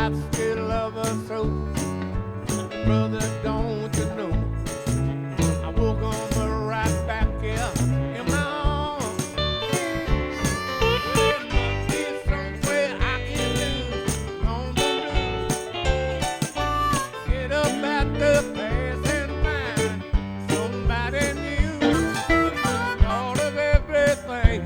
I still love her so. Brother, don't you know? I woke on the right back here in my arms. There must be somewhere I can lose on the blues. Get up at the past and find somebody new. Thought of everything.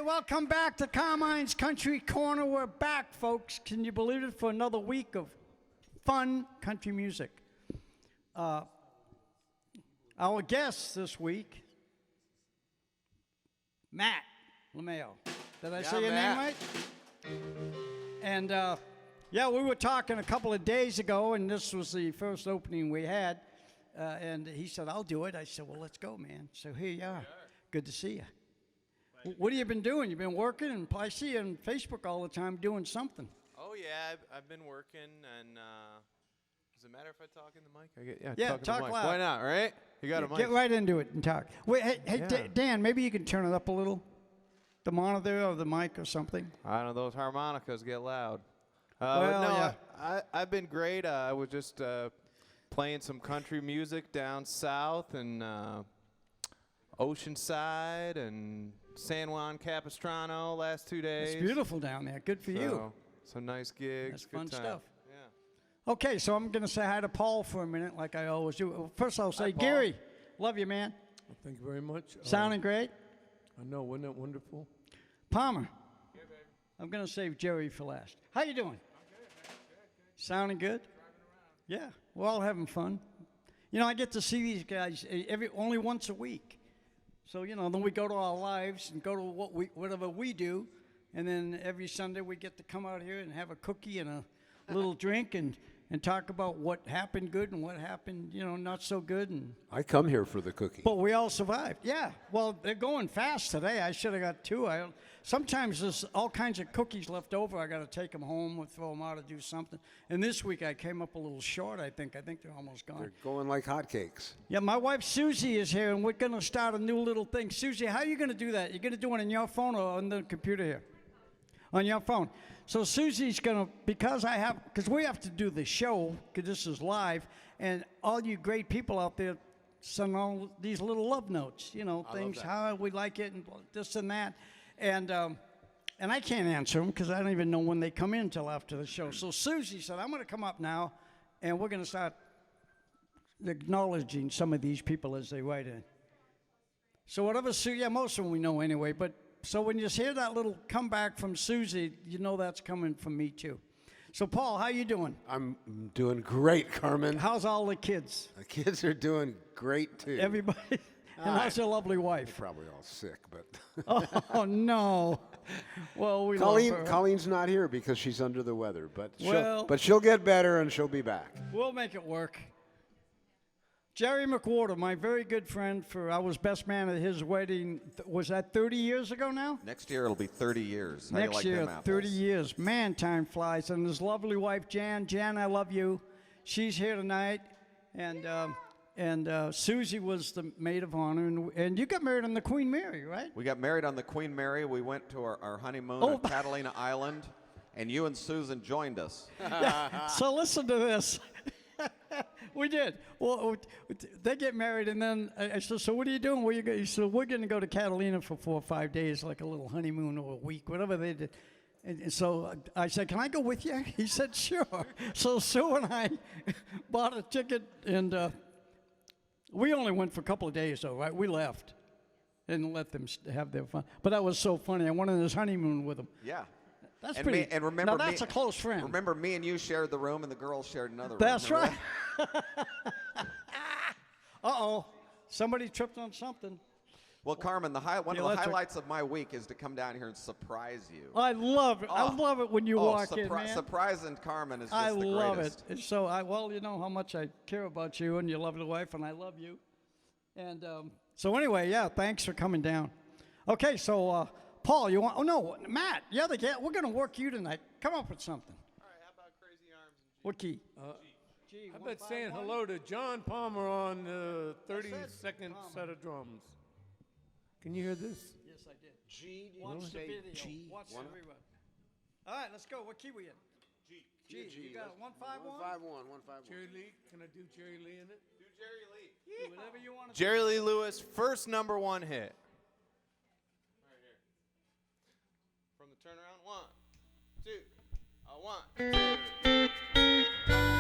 Welcome back to Carmine's Country Corner. We're back, folks. Can you believe it? For another week of fun country music. Our guest this week, Matt LeMayo. Did I say your name right? And yeah, we were talking a couple of days ago, and this was the first opening we had. And he said, "I'll do it." I said, "Well, let's go, man." So here you are. Good to see you. What have you been doing? You've been working, and I see you on Facebook all the time doing something. Oh yeah, I've been working, and does it matter if I talk in the mic? Yeah, talk loud. loud. Why not? Right? You got a mic. Get right into it and talk. Wait, hey, Yeah. Dan, maybe you can turn it up a little, the monitor or the mic or something. I know those harmonicas get loud. Well, no, yeah. I've been great. I was just playing some country music down south and Oceanside and San Juan Capistrano last 2 days. It's beautiful down there. Good for you. Some nice gigs. That's good fun time. stuff. Yeah. Okay, so I'm going to say hi to Paul for a minute, like I always do. First, I'll say, Paul. Gary, love you, man. Well, thank you very much. Sounding great. I know, wasn't that wonderful? Palmer. Yeah, baby. I'm going to save Jerry for last. How you doing? I'm good, man. Good. Sounding good? Driving around. Yeah, we're all having fun. You know, I get to see these guys only once a week. So, you know, then we go to our lives and go to whatever we do. And then every Sunday we get to come out here and have a cookie and a little drink and and talk about what happened good and what happened, not so good. And I come here for the cookie. but we all survived. Yeah. Well, they're going fast today. I should have got 2. Sometimes there's all kinds of cookies left over. I got to take them home or throw them out or do something. And this week I came up a little short, I think. I think they're almost gone. They're going like hotcakes. Yeah, my wife Susie is here, and we're going to start a new little thing. Susie, how are you going to do that? You're going to do it on your phone or on the computer here? On your phone. So Susie's going to, because we have to do the show, because this is live, and all you great people out there send all these little love notes, things, how we like it, and this and that. And I can't answer them because I don't even know when they come in until after the show. So Susie said, I'm going to come up now, and we're going to start acknowledging some of these people as they write in. So whatever, most of them we know anyway, but so when you hear that little comeback from Susie, you know that's coming from me too. So Paul, how you doing? I'm doing great, Carmen. How's all the kids? The kids are doing great, too. Everybody? And how's your lovely wife? Probably all sick, but... Oh, no. Well, we love her. Colleen's not here because she's under the weather, but Well- she'll get better and she'll be back. We'll make it work. Jerry McWhorter, my very good friend, I was best man at his wedding. Was that 30 years ago now? Next year it'll be 30 years. How do you Next like year, them apples? 30 years. Man, time flies. And his lovely wife, Jan. Jan, I love you. She's here tonight. And Susie was the maid of honor. And you got married on the Queen Mary, right? We got married on the Queen Mary. We went to our honeymoon Oh. at Catalina Island, and you and Susan joined us. So listen to this. We did. Well, they get married, and then I said, so what are you doing? Where you go? He said, we're going to go to Catalina for 4 or 5 days, like a little honeymoon or a week, whatever they did. And so I said, can I go with you? He said, sure. So Sue and I bought a ticket, and we only went for a couple of days, though, right? We left and let them have their fun. But that was so funny. I went on this honeymoon with them. Yeah. That's And pretty. me- and remember now that's me- a close friend. Remember, me and you shared the room, and the girls shared another room. That's Remember right. that? Uh-oh. Somebody tripped on something. Well, Carmen, one of the electric- highlights of my week is to come down here and surprise you. I love it. I love it when you walk in, man. Surprising Carmen is just I the love greatest. it. So, you know how much I care about you and your lovely wife, and I love you. And so anyway, yeah, thanks for coming down. Okay, so Paul, you want? Oh no, Matt. Yeah, we're gonna work you tonight. Come up with something. All right, how about Crazy Arms and What key? G. How about saying hello to John Palmer on the 32nd Palmer. set of drums? Can you hear this? Yes, I did. G, did Watch you the say video. G? Watch the rerun. All right, let's go. What key we in? G. You got it. 151. 151, 151. Jerry Lee? Can I do Jerry Lee in it? do Jerry Lee. Do whatever you want to. Jerry Lee Lewis, first #1 hit. Right here. From the turnaround. 1, 2, 1, 2.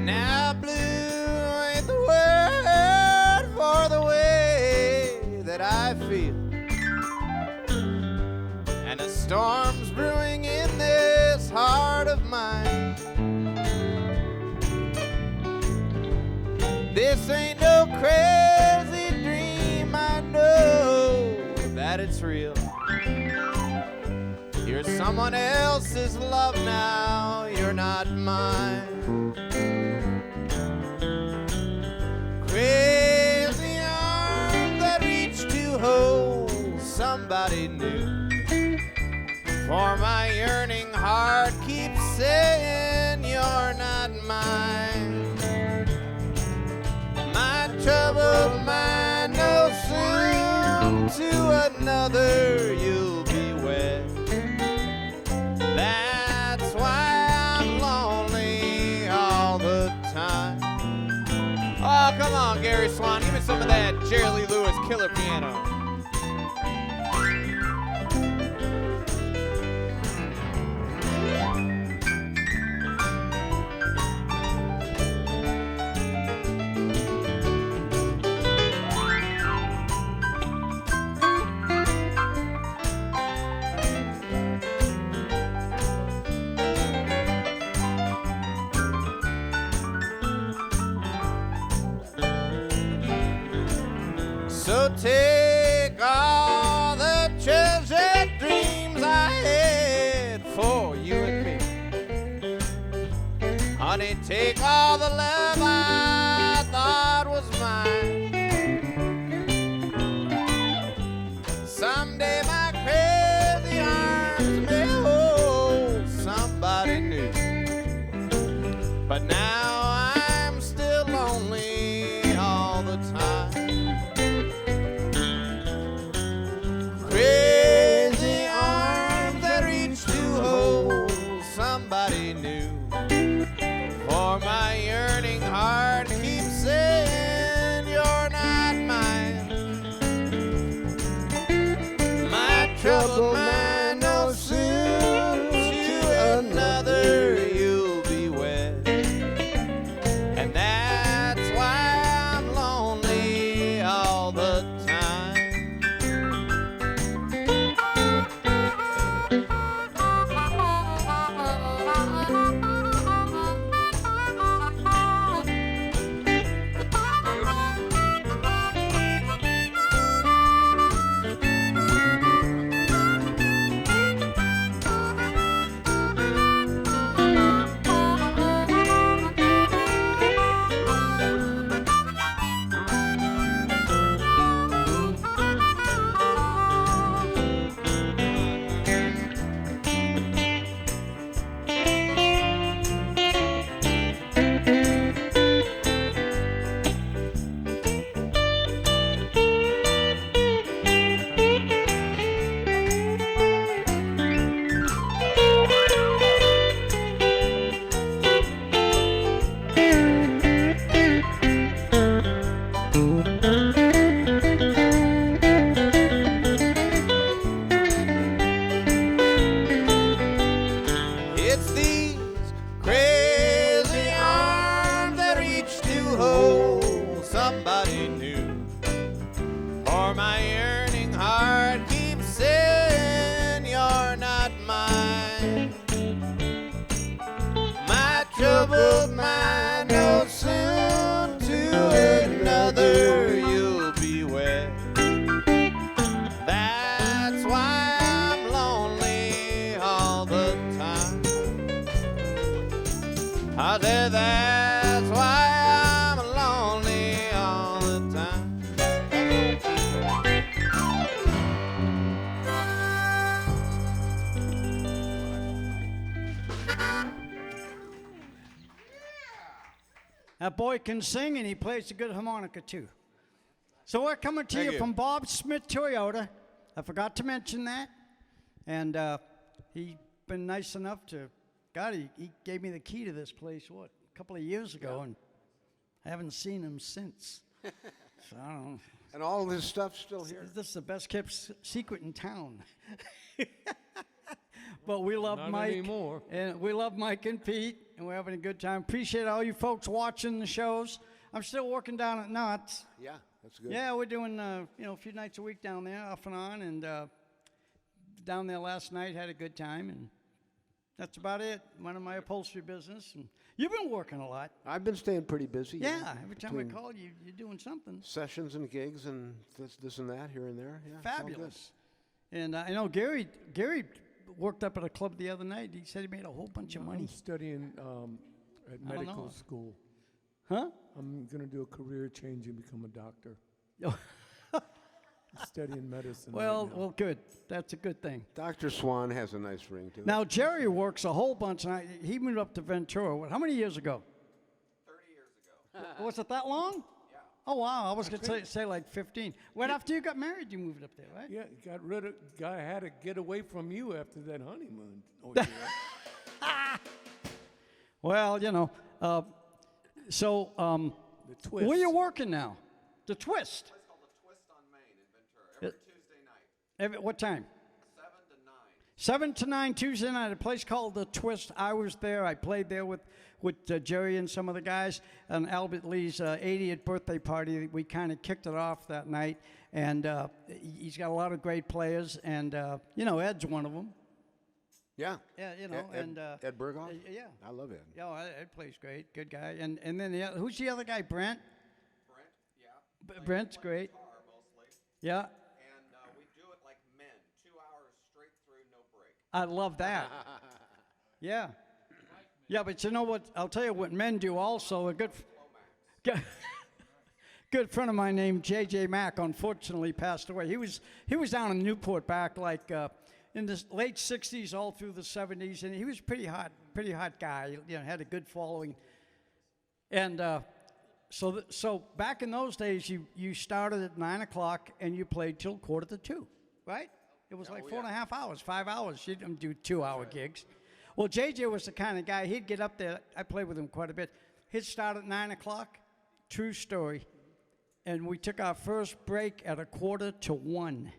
Now blue ain't the word for the way that I feel. And a storm's brewing in this heart of mine. This ain't no crazy dream, I know that it's real. You're someone else's love now, you're not mine. Crazy arms that reach to hold somebody new. For my yearning heart keeps saying you're not mine. My troubled mind knows soon to another you'll be wed. That's why I'm lonely all the time. Oh, come on, Gary Swan. Give me some of that Jerry Lee Lewis killer piano. So take all the children Take all the love I thought was mine. Someday my crazy arms may hold somebody new. But now I'm still lonely all the time. Crazy arms that reach to hold somebody new. For my yearning heart keeps saying you're not mine. My troubled mind knows soon to another you'll be wed. And that's why I'm lonely all the time. It's these crazy arms that reach to hold somebody new. For my yearning heart keeps saying you're not mine. My troubled mind knows soon to another you'll be wed. That's why I'm lonely all the time. I said that's why I'm lonely all the time. That boy can sing and he plays a good harmonica too. So we're coming to Thank you you. from Bob Smith Toyota. I forgot to mention that. And he's been nice enough to, God, he gave me the key to this place, what, a couple of years ago, and I haven't seen him since. So I don't know. And all this stuff's still here. This is the best kept secret in town. But we love Not Mike. anymore. And we love Mike and Pete, and we're having a good time. Appreciate all you folks watching the shows. I'm still working down at Knott's. Yeah, that's good. Yeah, we're doing a few nights a week down there, off and on, and down there last night, had a good time, and that's about it. One of my upholstery business, and you've been working a lot. I've been staying pretty busy. Yeah, every time I between call you, you're doing something sessions and gigs and this and that here and there. Yeah, it's all good. fabulous. And I know Gary worked up at a club the other night. He said he made a whole bunch of money. I'm studying at I don't medical know. school. Huh? I'm going to do a career change and become a doctor. Oh. I'm studying medicine. Well, right now. well, good. That's a good thing. Dr. Swan has a nice ring to it. Now Jerry works a whole bunch, and he moved up to Ventura. How many years ago? 30 years ago. Was it that long? Yeah. Oh wow! I was gonna say like 15. Right after you got married, you moved up there, right? Yeah, guy had to get away from you after that honeymoon. Oh, yeah. Well, so The twist. where you working now? The Twist. It's called the Twist on Main in Ventura every Tuesday night, What time? 7 to 9. 7 to 9 Tuesday night. A place called the Twist. I was there. I played there with Jerry and some of the guys on Albert Lee's 80th birthday party. We kind of kicked it off that night, and he's got a lot of great players, and Ed's one of them. Yeah. Yeah, Ed Berghoff? yeah. I love Ed. Yeah, Ed plays great, good guy, and then who's the other guy? Brent. Brent, yeah. Brent's great. Guitar mostly. Yeah, And we do it like men, 2 hours straight through, no break. I love that. Yeah. Yeah, but you know what? I'll tell you what men do also. A good friend of mine named J.J. Mack unfortunately passed away. He was down in Newport back like in the late 60s all through the 70s, and he was pretty hot guy. You know, had a good following. And so back in those days, you started at 9 o'clock and you played till 1:45, right? It was like 4.5 hours, 5 hours. You didn't do 2-hour gigs. Well, JJ was the kind of guy, he'd get up there. I played with him quite a bit. He'd start at 9 o'clock, true story. And we took our first break at 1:45.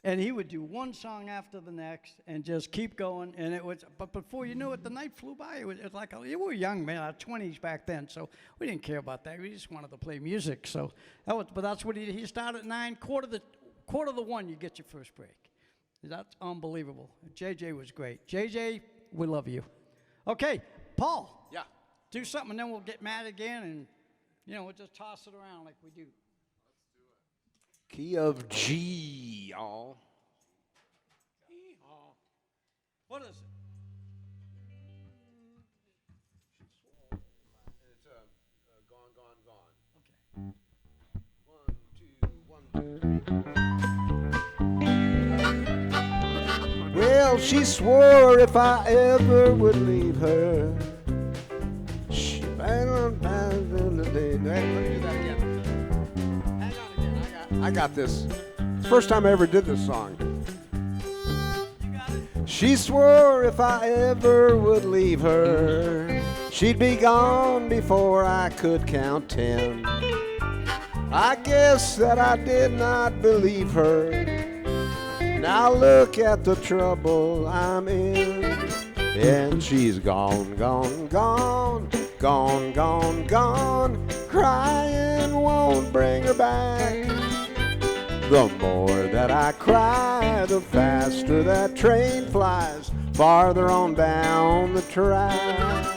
And he would do one song after the next and just keep going. And it was, but before you knew it, the night flew by. It was like, we were young, man, our 20s back then. So we didn't care about that. We just wanted to play music. So but that's what he started at 9, 1:45, you get your first break. That's unbelievable. JJ was great. JJ, we love you. Okay, Paul. Yeah. Do something, and then we'll get mad again, and, we'll just toss it around like we do. Key of G, y'all. What is it? It's Gone, Gone, Gone. 1, 2, 1, 2, 3. Well, she swore if I ever would leave her, she bang on down in the day. Let me do that again. Hang on again. I got this. First time I ever did this song. She swore if I ever would leave her, she'd be gone before I could count 10. I guess that I did not believe her. Now look at the trouble I'm in. And she's gone, gone, gone, gone, gone, gone. Crying won't bring her back. The more that I cry, the faster that train flies farther on down the track.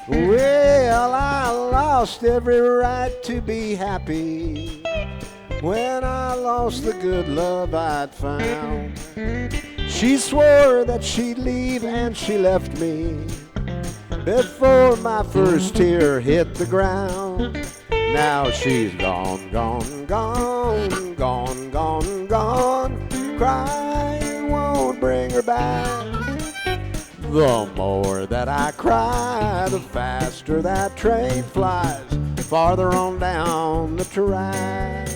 Well, I lost every right to be happy when I lost the good love I'd found. She swore that she'd leave and she left me before my first tear hit the ground. Now she's gone, gone, gone, gone, gone, gone. Crying won't bring her back. The more that I cry, the faster that train flies farther on down the track.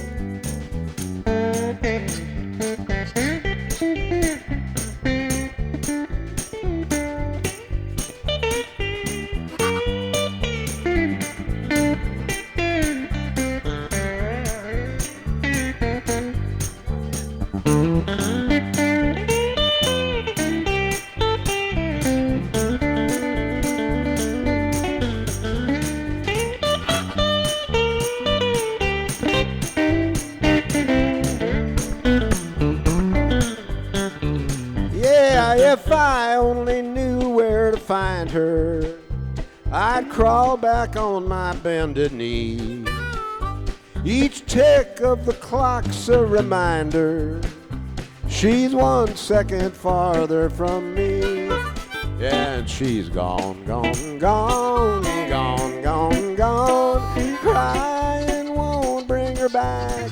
If I only knew where to find her, I'd crawl back on my bended knee. Each tick of the clock's a reminder she's 1 second farther from me. And she's gone, gone, gone, gone, gone, gone. Crying won't bring her back.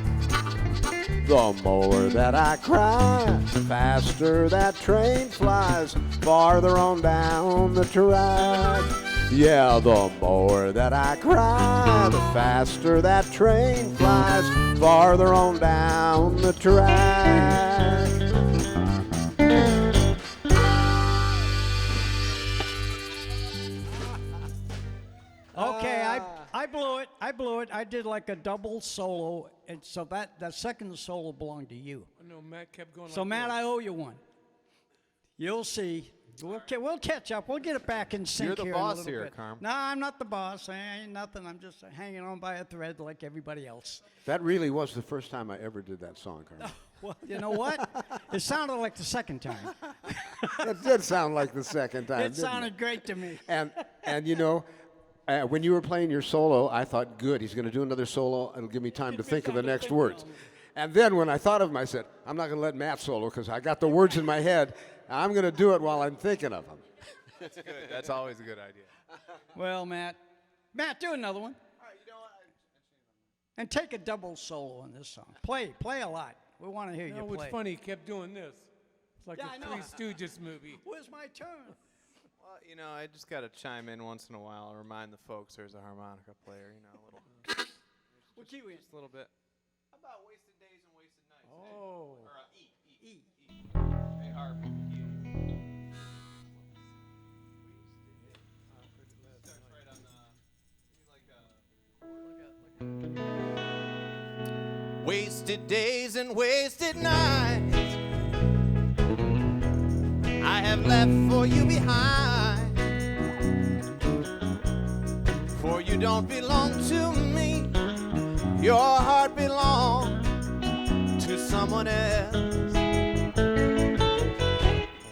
The more that I cry, the faster that train flies farther on down the track. Yeah, the more that I cry, the faster that train flies farther on down the track. Okay, I blew it. I did like a double solo, and so that second solo belonged to you. No, Matt kept going. So like Matt, this. I owe you one. You'll see. We'll catch up. We'll get it back in sync You're the here boss in a little here, bit. Carm. No, I'm not the boss. I ain't nothing. I'm just hanging on by a thread like everybody else. That really was the first time I ever did that song, Carmen. Well, you know what? It sounded like the second time. It did sound like the second time. It didn't sounded great to me. And you know, when you were playing your solo, I thought, good, he's going to do another solo. It'll give me time to think of the next words. And then when I thought of him, I said, I'm not going to let Matt solo because I got the words in my head. I'm going to do it while I'm thinking of them. That's good. That's always a good idea. Well, Matt, do another one. And take a double solo on this song. Play a lot. We want to hear You you know play. what's funny? He kept doing this. It's like Yeah, I a know. Three Stooges movie. Where's my turn? Well, you know, I just got to chime in once in a while and remind the folks there's a harmonica player, you know, a little, What key we in? just a little bit. How about wasted days and wasted nights? Oh. Or E. E. A harp. Starts right on the, wasted days and wasted nights I have left for you behind. For you don't belong to me. Your heart belongs to someone else.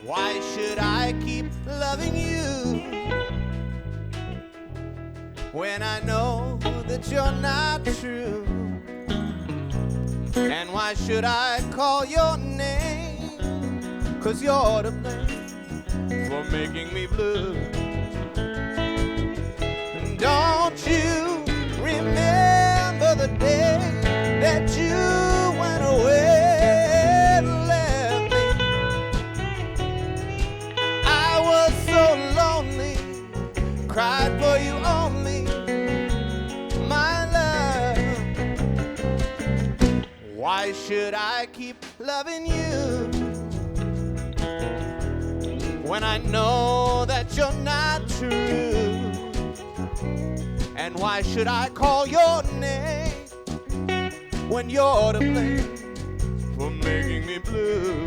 Why should I keep loving you when I know that you're not true? And why should I call your name? 'Cause you're to blame for making me blue. And don't you remember the day that you went away and left me? I was so lonely, cried for you only, my love. Why should I keep loving you when I know that you're not true? And why should I call your name when you're to blame for making me blue?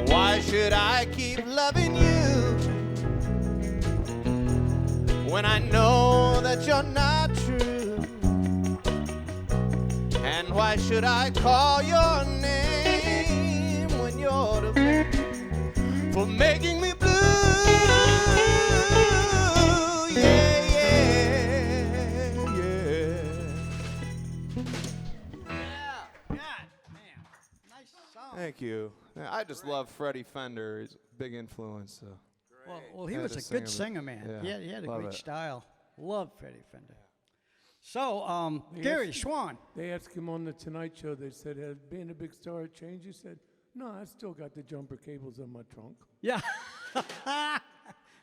Why should I keep loving you when I know that you're not true? And why should I call your name when you're to blame for making me blue? Yeah, yeah, yeah. God, man. Nice song. Thank you. I just love Freddie Fender. He's a big influence. So. Well, he Had was to a sing good him. singer, man. Yeah, He had a love great it. style. Love Freddie Fender. So, Gary Schwan. They asked him on the Tonight Show, they said, has being a big star changed? He said, no, I still got the jumper cables in my trunk. Yeah.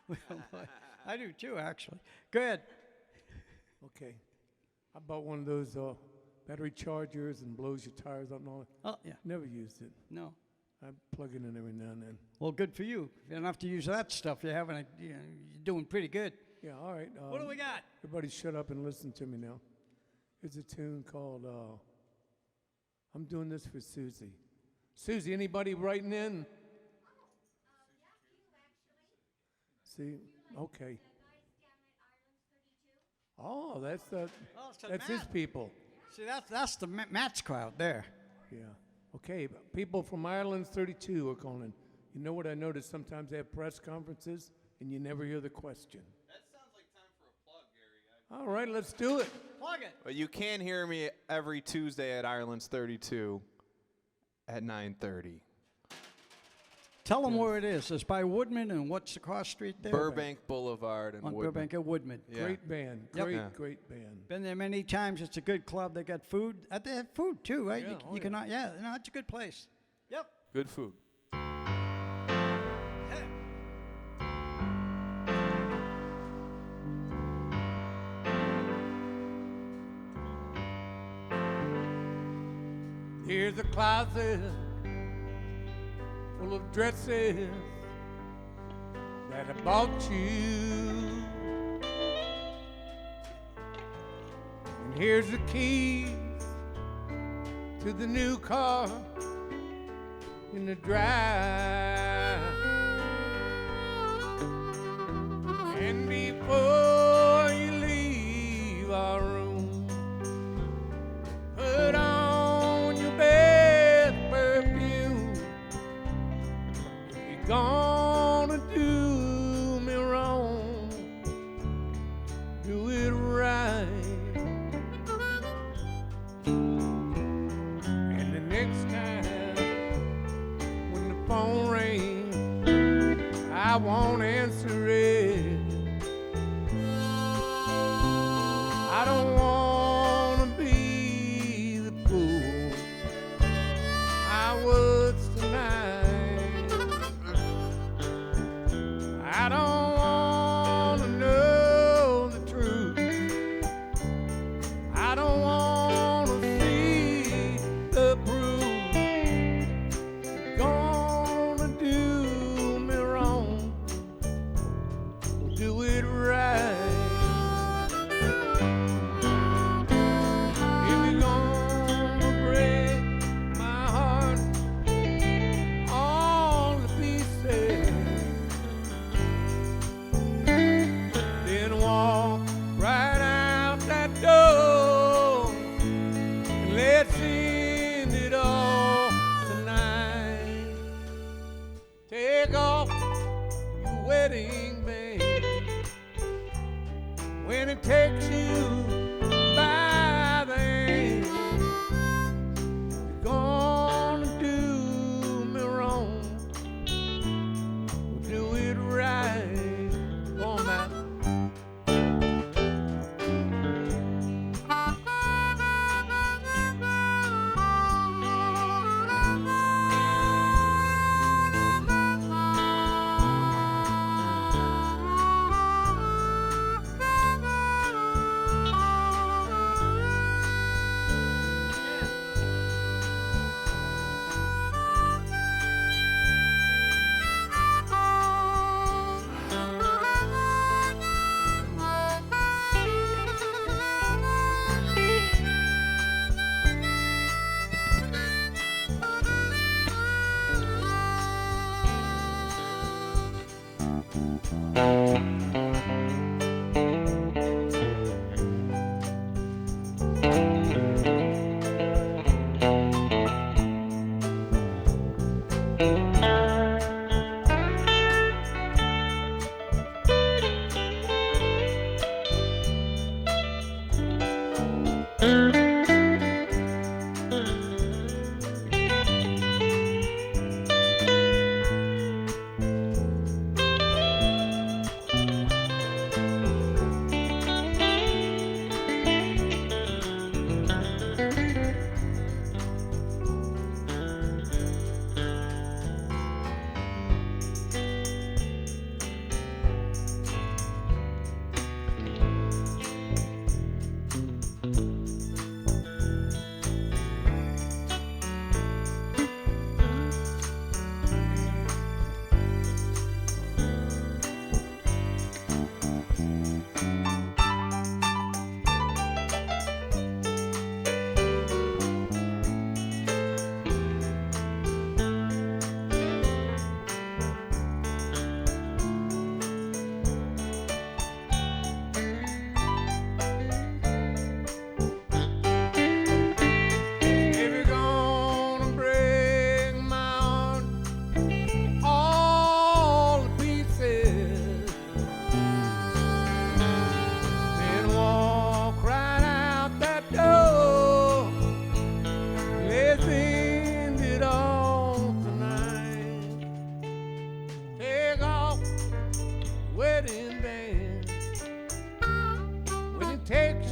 Well, boy, I do too, actually. Go ahead. Okay. How about one of those battery chargers and blows your tires up and all that? Oh, yeah. Never used it. No. I plug it in every now and then. Well, good for you. If you don't have to use that stuff, you're doing pretty good. Yeah, all right. What do we got? Everybody shut up and listen to me now. It's a tune called I'm doing this for Susie. Susie, anybody writing in? See, okay. Oh, that's that's his people. See, that's the Matt's crowd there. Yeah. Okay, but people from Ireland's 32 are calling. You know what I noticed? Sometimes they have press conferences and you never hear the question. That sounds like time for a plug, Gary. All right, let's do it. Plug it. But you can hear me every Tuesday at Ireland's 32 at 9:30. Tell them where it is. It's by Woodman, and what's across street there? Burbank Boulevard and On Woodman. Burbank and Woodman. Yeah. Great band. Yep. Great, Yeah. great band. Been there many times. It's a good club. They got food. They have food too, right? Yeah, You, oh you yeah. cannot. Yeah, no, it's a good place. Yep. Good food. Here's a closet full of dresses that I bought you. And here's the keys to the new car in the drive. And before you leave our room, put on your best perfume. If you're gonna do me wrong, do it right. And the next time when the phone rings, I won't answer it. I don't wanna be the fool I was tonight. I don't wanna know the truth. I don't wanna see the proof. Gonna do me wrong, do it right. If you're gonna break my heart all to pieces, then walk right out that door and let's end it all tonight. Take off your wedding band when it takes you by the hand. You're gonna do me wrong, do it right. Go on, Matt.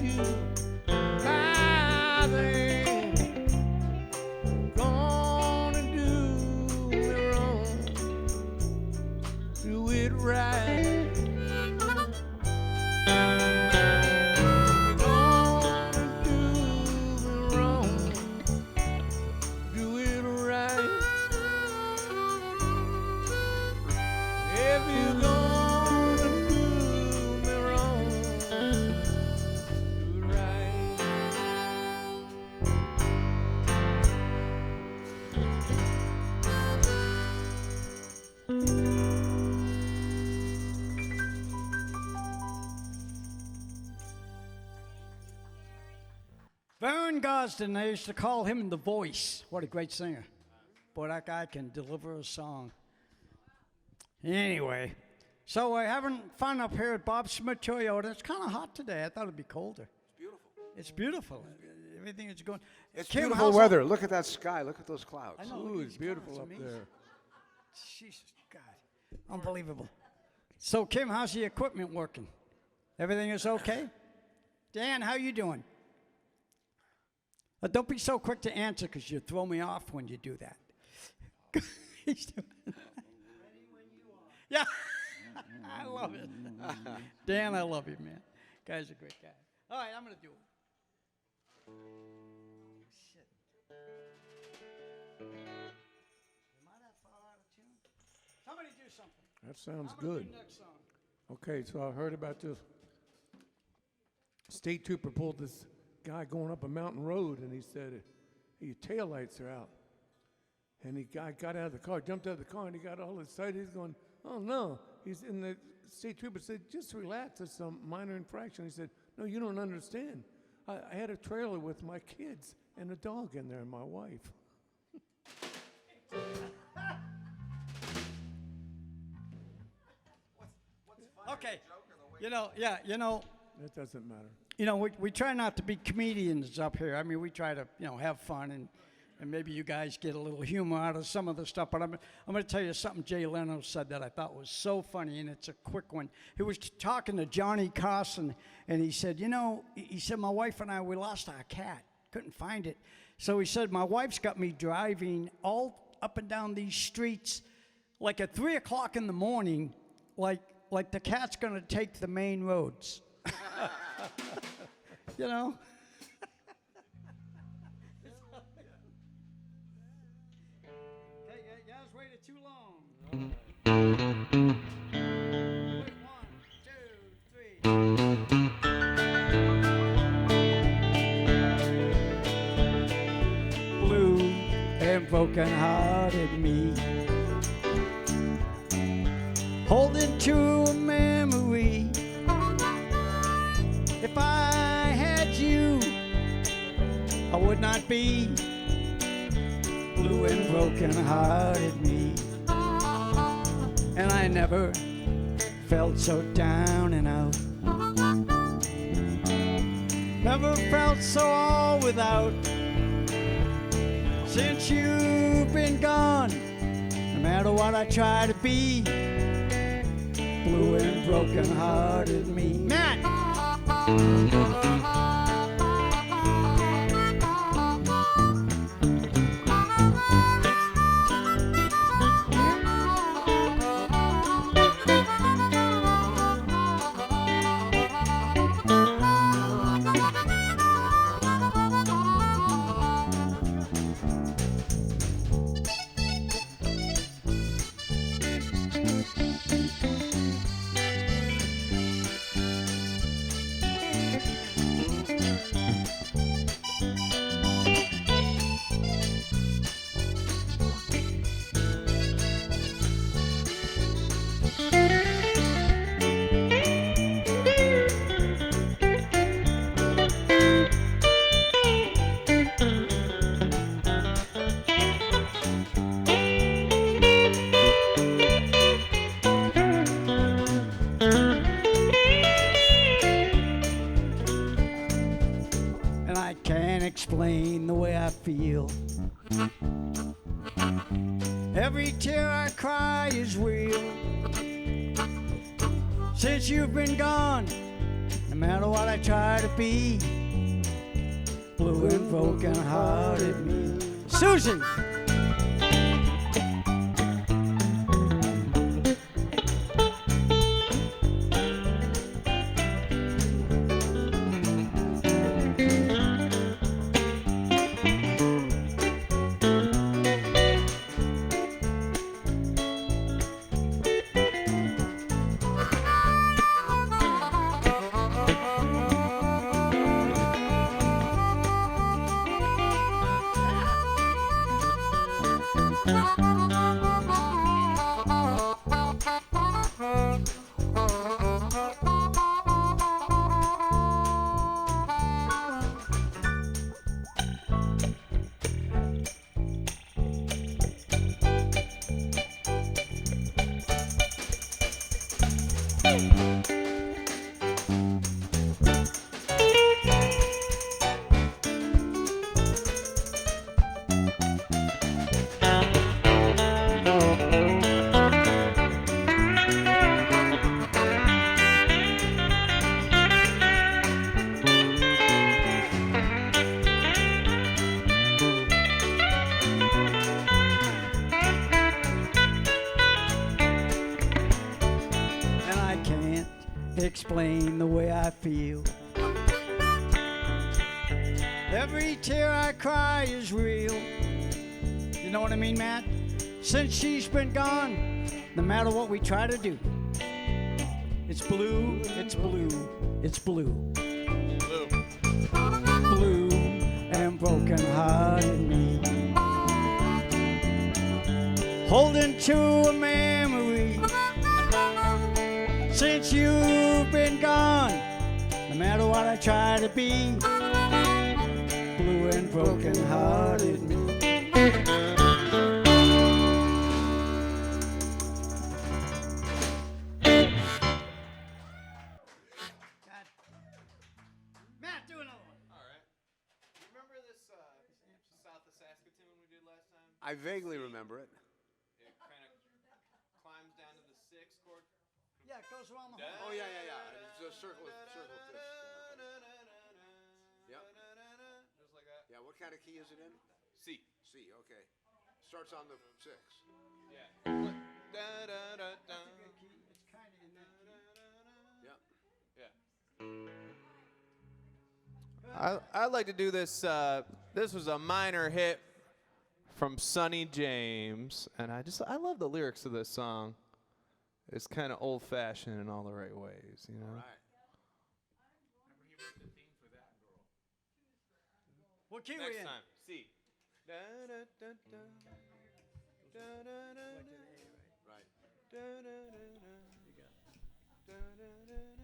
you rising, gonna do me wrong, do it right. You're gonna do me wrong, do it right. If you're gonna do me wrong, do it right. Vern Gosdin, I used to call him the voice. What a great singer. Boy, that guy can deliver a song. Anyway, so we're having fun up here at Bob Smith Toyota. It's kind of hot today. I thought it'd be colder. It's beautiful. Everything is going. It's Kim, beautiful how's weather. Look at that sky. Look at those clouds. I know. Ooh, look at it's these beautiful clouds. up Amazing. there. Jesus, God. Unbelievable. So, Kim, how's the equipment working? Everything is okay? Dan, how you doing? Don't be so quick to answer because you throw me off when you do that. He's doing yeah. I love it. Dan, I love you, man. Guy's a great guy. All right, I'm going to do it. Shit. Am I that far out of tune? Somebody do something. That sounds I'm gonna good. do next song. Okay, so I heard about this. State trooper pulled this guy going up a mountain road, and he said, "Hey, your taillights are out." And the guy got out of the car, jumped out of the car, and he got all excited. He's going, "Oh no!" He's in the state trooper said, "Just relax. It's some minor infraction." He said, "No, you don't understand. I had a trailer with my kids and a dog in there, and my wife." Okay. You know, yeah, you know, That doesn't matter. we try not to be comedians up here. I mean, we try to, have fun and maybe you guys get a little humor out of some of the stuff. But I'm going to tell you something Jay Leno said that I thought was so funny, and it's a quick one. He was talking to Johnny Carson, and he said, he said, my wife and I, we lost our cat. Couldn't find it. So he said, my wife's got me driving all up and down these streets like at 3 o'clock in the morning, like the cat's going to take the main roads. You know? Hey, you guys waited too long. Wait, 1, 2, 3. Blue and broken-hearted me, holding to a memory. If I had you, I would not be blue and broken-hearted me. And I never felt so down and out, never felt so all without. Since you've been gone, no matter what I try to be, blue and broken-hearted me. Matt! And I can't explain the way I feel. Every tear I cry is real. Since you've been gone, no matter what I try to be, blue and broken hearted me. Susan! And I can't explain the way I feel. Every tear I cry is real. You know what I mean, Matt? Since she's been gone, no matter what we try to do, it's blue, it's blue, it's blue. Blue and broken hearted me. Holding to a memory. Since you've been gone, no matter what I try to be, blue and broken hearted me. Matt, do another one. All right. Remember this south of Saskatoon we did last time? I vaguely remember it. It kind of climbs down to the 6th chord. Yeah, it goes around the horn. Oh, yeah. It's a circle of fifths. Yep. Just like that. Yeah, what kind of key is it in? C. C, okay. Starts on the 6. Yeah. Da, da, da, da. It's kind of in that key. Yeah. I'd like to do this. This was a minor hit from Sonny James, and I love the lyrics of this song. It's kind of old-fashioned in all the right ways, you know. Right. What key we Next in? time, C. Da, da, da, da. Da, da, da, da. Right. Da, da, da, da. Da, da, da, da.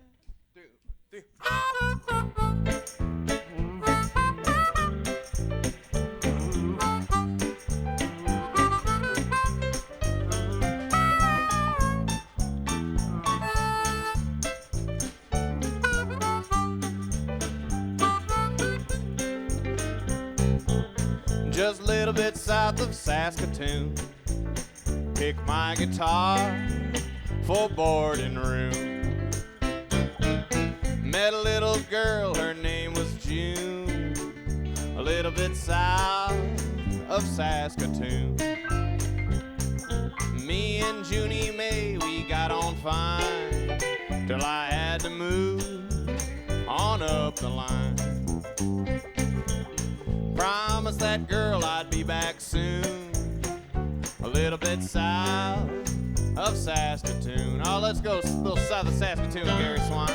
Just a little bit south of Saskatoon, pick my guitar for boarding room. Met a little girl, her name was June, a little bit south of Saskatoon. Me and Junie May, we got on fine, till I had to move on up the line. Promised that girl I'd be back soon, a little bit south of Saskatoon. Oh, let's go a little south of Saskatoon, Gary Swan.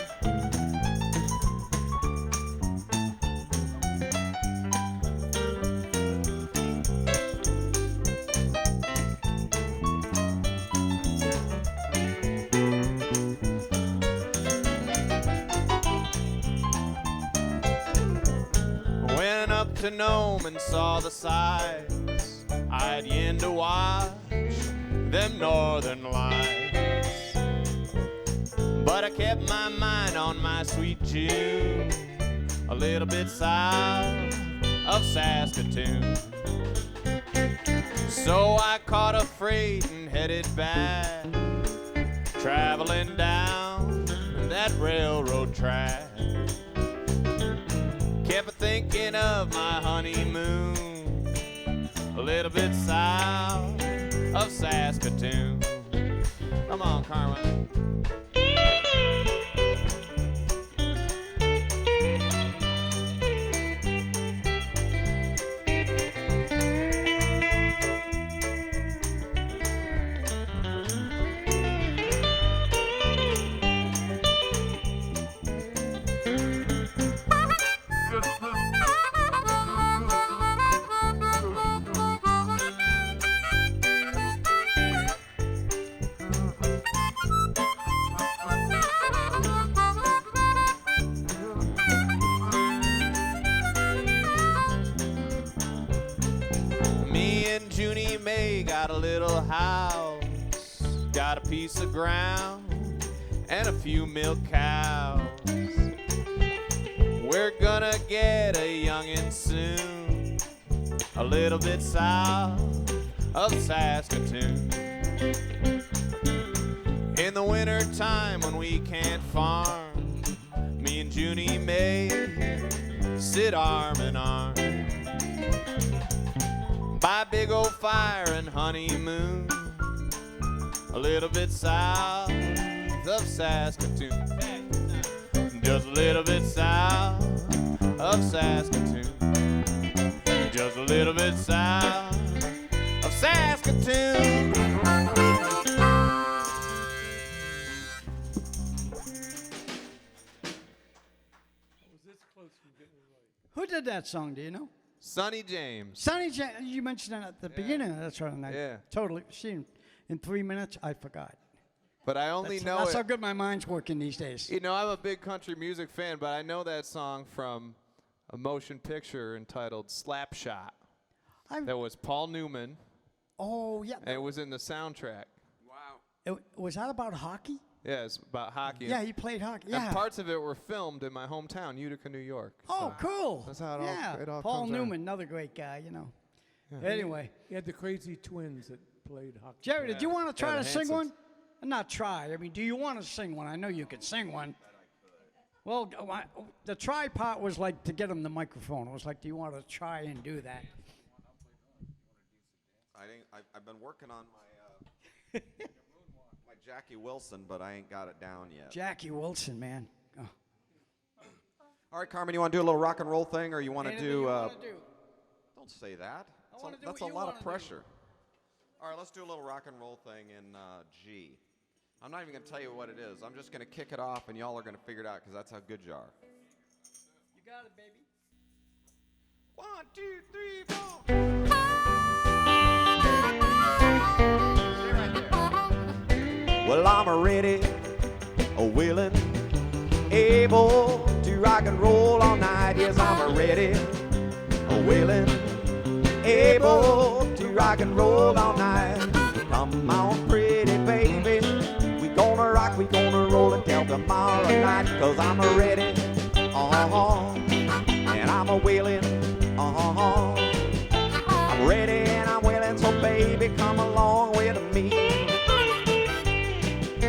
Went up to Nome and saw the sights. I'd yin to watch them northern lights. But I kept my mind on my sweet June, a little bit south of Saskatoon. So I caught a freight and headed back, traveling down that railroad track. thinking of my honeymoon, a little bit south of Saskatoon. Come on, Carmen. Me and Junie May got a little house, got a piece of ground, and a few milk cows. We're gonna get a youngin' soon, a little bit south of Saskatoon. In the winter time when we can't farm, me and Junie May sit arm in arm by a big old fire and honeymoon, a little bit south of Saskatoon. Just a little bit south of Saskatoon. Just a little bit south of Saskatoon. Who did that song? Do you know? Sonny James. Sonny James. You mentioned that at the beginning. That's right. And I Yeah. totally. See, in 3 minutes, I forgot. But I only know That's it. how good my mind's working these days. You know, I'm a big country music fan, but I know that song from a motion picture entitled Slapshot. That was Paul Newman, Oh yeah. and it was in the soundtrack. Was that about hockey? Yeah, it's about hockey. Yeah, he played hockey. And Yeah. parts of it were filmed in my hometown, Utica, New York. Oh, So cool. That's how it all Paul comes out. Newman, another great guy. You know. Anyway, He had the crazy twins that played hockey. Jerry, did you want to try Yeah, to the sing Hansons. one? Not try. I mean, do you want to sing one? I know you could sing one. Well, the try part was like to get him the microphone. It was like, do you want to try and do that? I've been working on my my Jackie Wilson, but I ain't got it down yet. Jackie Wilson, man. Oh. All right, Carmen, you want to do a little rock and roll thing, or you want to Anything do? you wanna do. Don't say that. wanna do That's what a you lot wanna of do. pressure. All right, let's do a little rock and roll thing in G. I'm not even going to tell you what it is. I'm just going to kick it off, and y'all are going to figure it out because that's how good you are. You got it, baby. 1, 2, 3, 4. Well, I'm ready, willing, able to rock and roll all night. Yes, I'm ready, willing, able to rock and roll all night. Come on, pretty baby, we gonna rock, we gonna roll until tomorrow night. Cause I'm ready, and I'm willing, I'm ready and I'm willing, so baby, come along with me.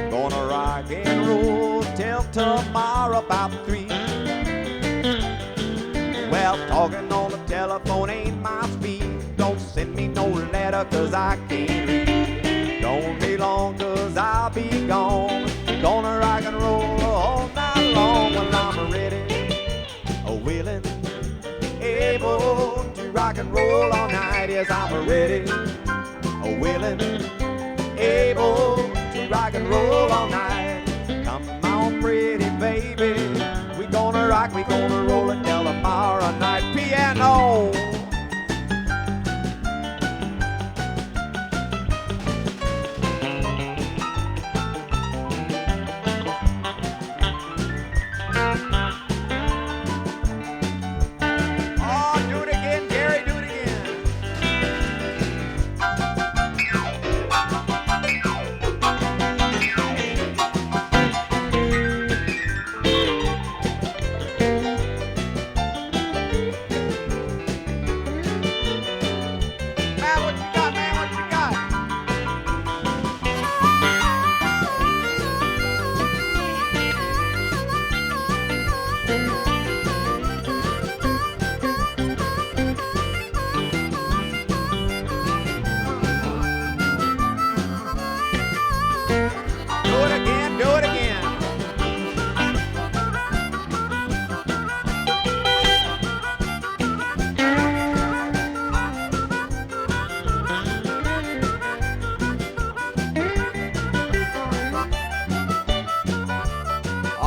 Gonna rock and roll till tomorrow about 3. Well, talking on the telephone ain't my speed. Don't send me no letter, cause I can't read. Don't be long, cause I'll be gone. Gonna rock and roll all night long. Well, I'm ready, willing, able to rock and roll all night. Yes, I'm ready, willing, able to rock and roll all night. Come on, pretty baby, we gonna rock, we gonna roll until tomorrow night. Piano. Oh, do it again, Gary, do it again.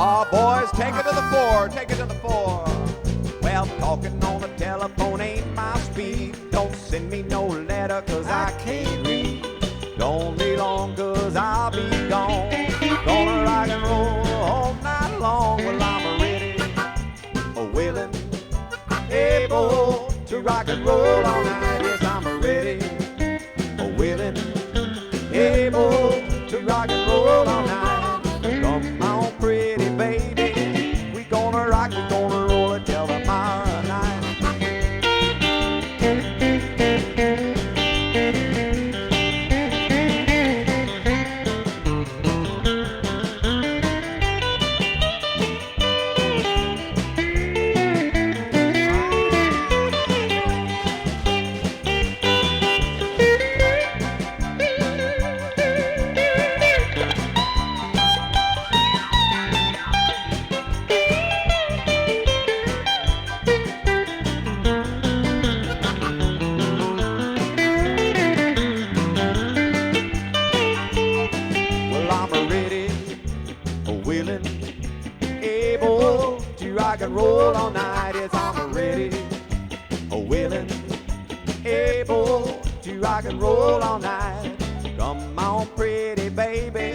Oh, boys, take it to the floor, take it to the floor. Well, talking on the telephone ain't my speed. Don't send me no letter, cause I can't read. Don't be long, cause I'll be gone. Gonna rock and roll all night long. Well, I'm ready, willing, able to rock and roll all night. Yes, I'm ready, willing, able to rock and roll all night. Come on, pretty baby, we gonna rock, we gonna roll it till tomorrow night. Rock and roll all night, yes, I'm ready, willing, able to rock and roll all night. Come on, pretty baby,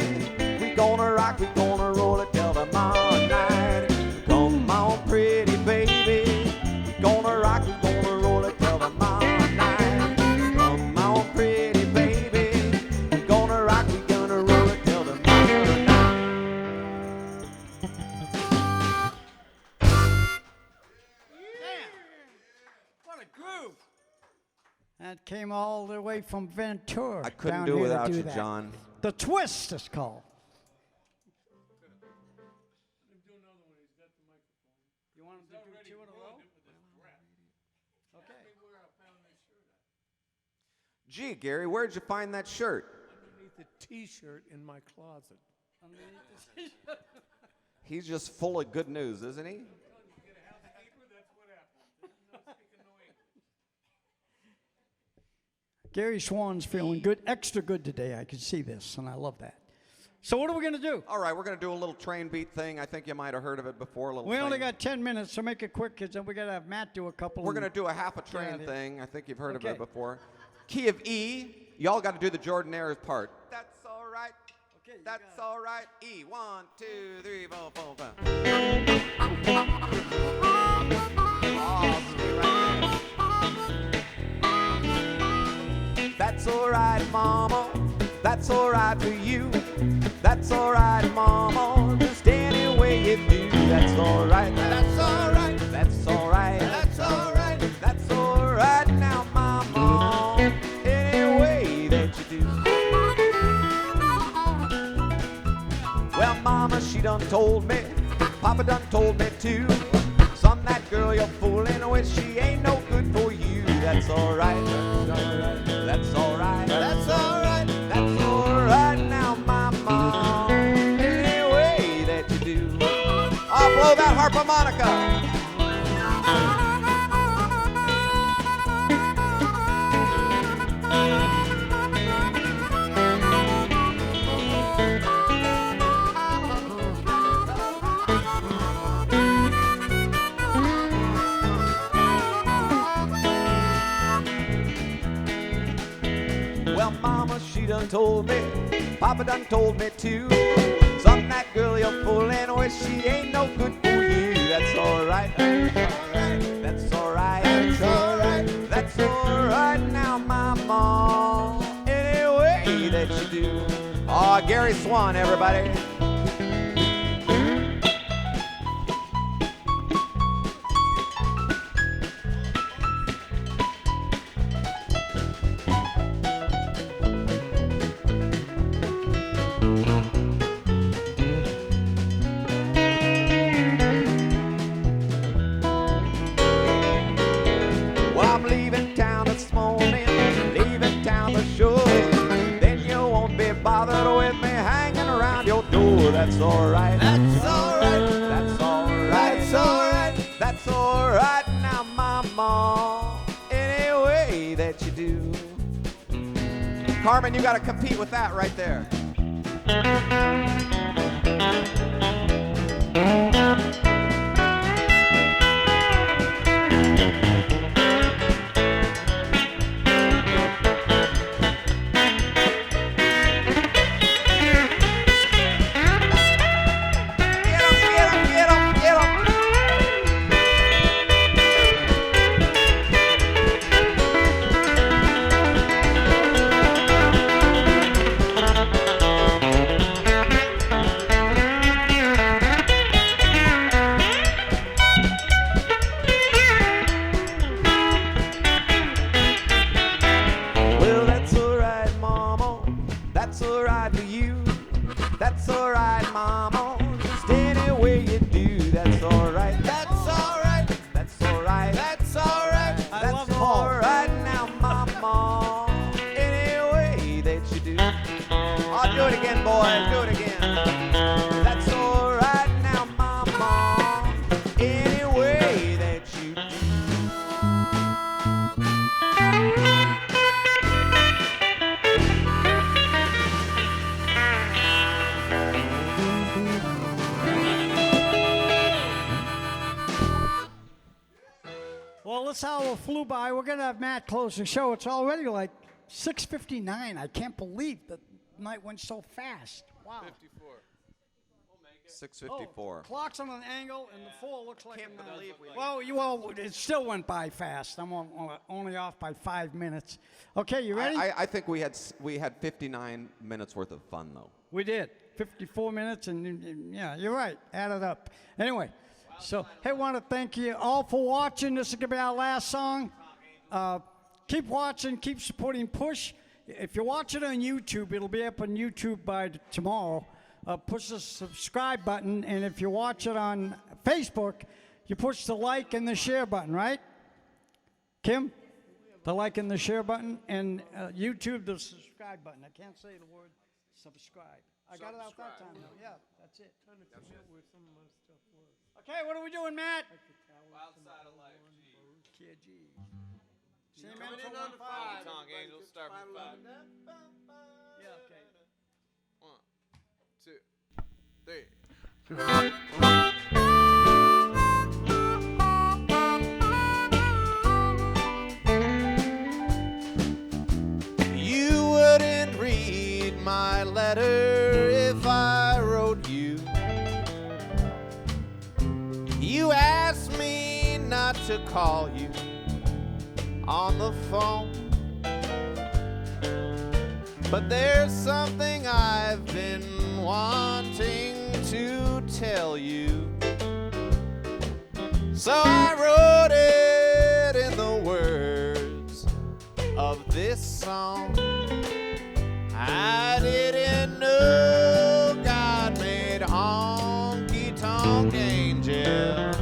we gonna rock, we gonna roll it till tomorrow night. Come on, pretty baby, we gonna rock, we gonna roll it till tomorrow night. Come on, pretty baby, we gonna rock, we gonna roll it till tomorrow night. Groove. That came all the way from Ventura. I couldn't down do here to without do you, that. John. The Twist is called. You want him to do two in a row? Okay. Gee, Gary, where'd you find that shirt? Underneath the T-shirt in my closet. He's just full of good news, isn't he? Gary Swan's feeling good, extra good today. I can see this, and I love that. So what are we going to do? All right, we're going to do a little train beat thing. I think you might have heard of it before. A little We only thing. got 10 minutes, so make it quick, because then we got to have Matt do a couple. We're going to do a half a train Yeah, thing. I think you've heard of Okay. it before. Key of E. Y'all got to do the Jordanaires part. That's all right. Okay, you That's got it. all right. E. 1, 2, 3, 4, 4, 5. Oh, stay right there. That's all right, Mama. That's all right for you. That's all right, Mama. Just any way you do. That's all right. That's all right. That's all right. That's all right. That's all right now, Mama. Any way that you do. Well, Mama, she done told me. Papa done told me too. Son, that girl you're fooling with, she ain't no good for you. That's all right. That's all right. That's all right. That's all right now, Mama. Any way that you do. I'll blow that harmonica. Well, Mama, she done told me, Papa done told me too. Son, that girl you're fooling with, she ain't no good for you. That's all right. That's all right. That's all right. That's all right now, Mama. Any way that you do. Oh, Gary Swan, everybody. Well, I'm leaving town this morning, leaving town for sure. Then you won't be bothered with me hanging around your door. That's all right. That's all right. That's all right. That's all right. That's all right now, Mama. Any way that you do. Carmen, you got to compete with that right there. That's alright, mama. Just any way you do, that's alright. That's alright. That's alright. That's alright. I love That's Paul. alright now, mama. Any way that you do. Oh, do it again, boys. Do it again. That's alright now, mama. Any way that you do. Well, this hour flew by. We're going to have Matt close the show. It's already like 6:59. I can't believe the night went so fast. Wow. 6:54. Clock's on an angle, and the 4 looks like a 9. Well, it still went by fast. I'm only off by 5 minutes. Okay, you ready? I think we had 59 minutes worth of fun though. We did. 54 minutes, and yeah, you're right. Add it up. Anyway, so, hey, I want to thank you all for watching. This is going to be our last song. Keep watching. Keep supporting Push. If you watch it on YouTube, it'll be up on YouTube by tomorrow. Push the subscribe button, and if you watch it on Facebook, you push the like and the share button, right? Kim? The like and the share button, and YouTube, the subscribe button. I can't say the word subscribe. I got it out that time, though. Yeah, that's it. Okay, what are we doing, Matt? Wild side of life. Kid G. Coming in on the 5. Tongue Angels, start from 5. Yeah, okay. 1, 2, 3. You wouldn't read my letter if I wrote you. You asked me not to call you on the phone, but there's something I've been wanting to tell you. So I wrote it in the words of this song. I didn't know God made honky-tonk angels.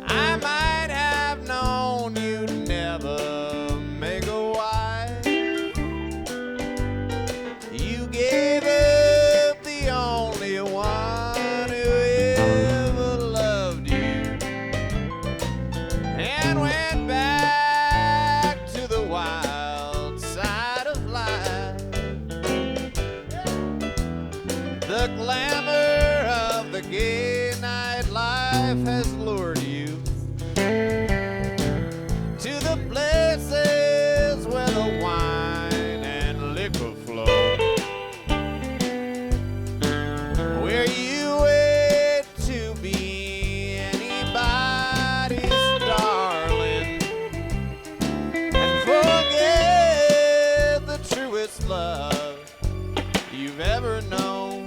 I might have known you'd never make a wife. You gave up the only one who ever loved you, and went back to the wild side of life. The glamour of the gay nightlife has lured you to the places where the wine and liquor flow, where you wait to be anybody's darling and forget the truest love you've ever known.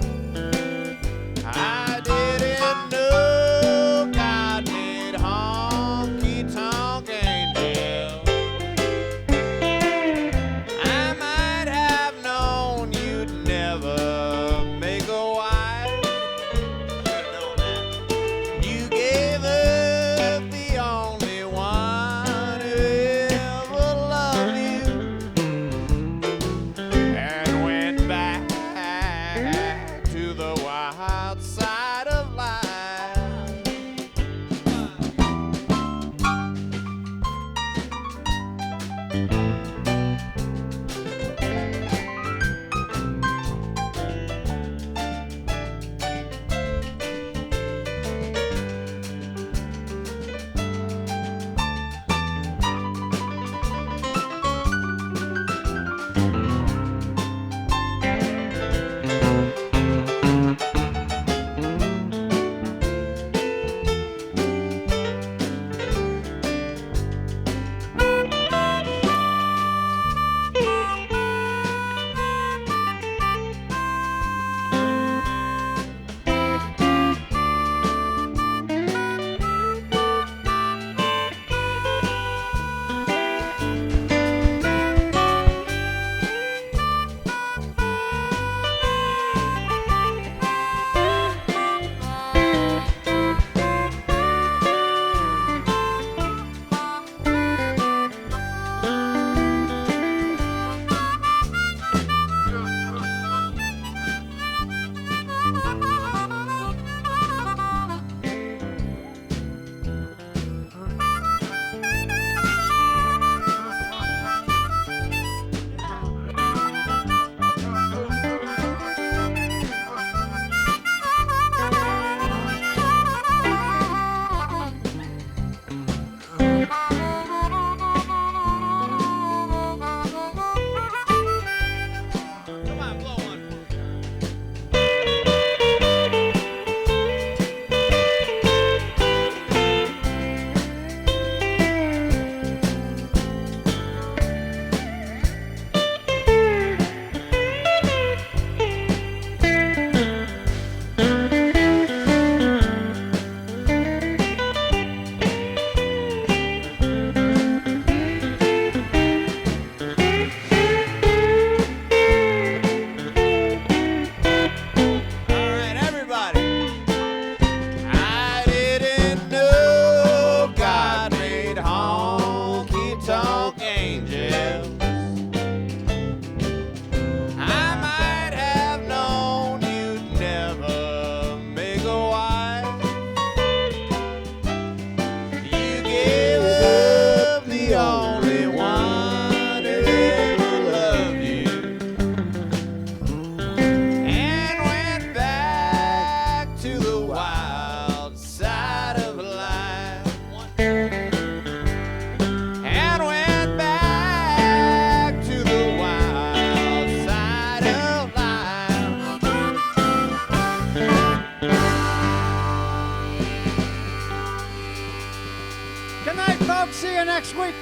I didn't know God made honky-tonk angels. I might have known you'd never make a wife. Should've known that. You gave up the only one who ever loved you, and went back folks. See you next week.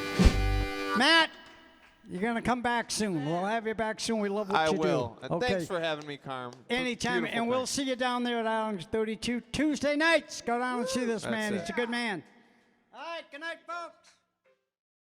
Matt, you're going to come back soon. We'll have you back soon. We love what I you will. do. And thanks for having me, Carm. Anytime. Beautiful And we'll thing. see you down there at Islands 32 Tuesday nights. Go down and see this That's man. it. He's a good man. All right. Good night, folks.